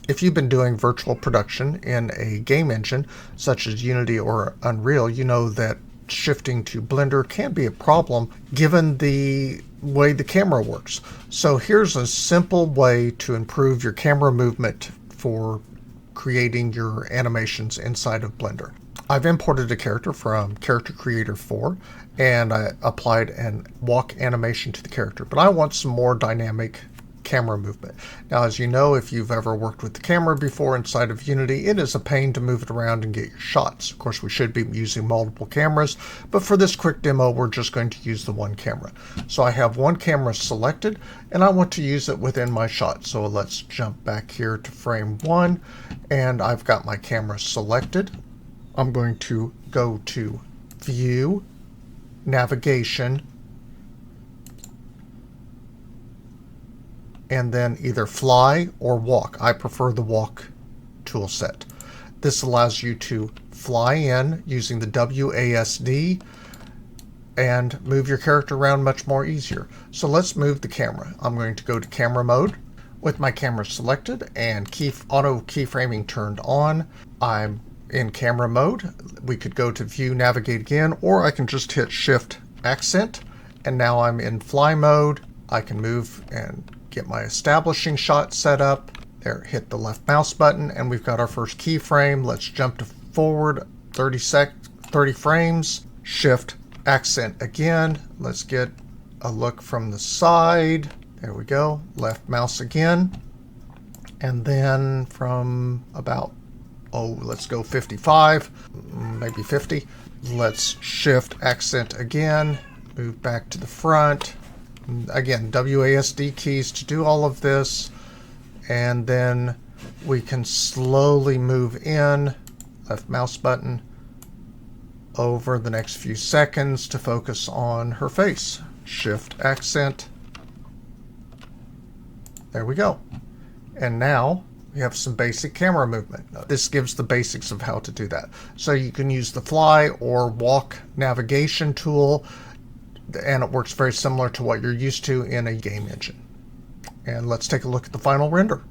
If you've been doing virtual production in a game engine such as Unity or Unreal, you know that shifting to Blender can be a problem given the way the camera works. So here's a simple way to improve your camera movement for creating your animations inside of Blender. I've imported a character from Character Creator 4 and I applied a walk animation to the character, but I want some more dynamic camera movement. Now, as you know, if you've ever worked with the camera before inside of Unity, it is a pain to move it around and get your shots. Of course, we should be using multiple cameras, but for this quick demo, we're just going to use the one camera. So I have one camera selected, and I want to use it within my shot. So let's jump back here to frame 1, and I've got my camera selected. I'm going to go to View, Navigation, and then either fly or walk. I prefer the walk tool set. This allows you to fly in using the WASD and move your character around much more easier. So let's move the camera. I'm going to go to camera mode with my camera selected and auto keyframing turned on. I'm in camera mode. We could go to view, navigate again, or I can just hit shift accent, and now I'm in fly mode. I can move and get my establishing shot set up. There, hit the left mouse button, and we've got our first keyframe. Let's jump to forward 30 frames. Shift accent again. Let's get a look from the side. There we go. Left mouse again. And then from about, let's go 55, maybe 50. Let's shift accent again. Move back to the front. Again, WASD keys to do all of this, and then we can slowly move in, left mouse button, over the next few seconds to focus on her face. Shift accent. There we go. And now we have some basic camera movement. This gives the basics of how to do that. So you can use the fly or walk navigation tool, and it works very similar to what you're used to in a game engine. And let's take a look at the final render.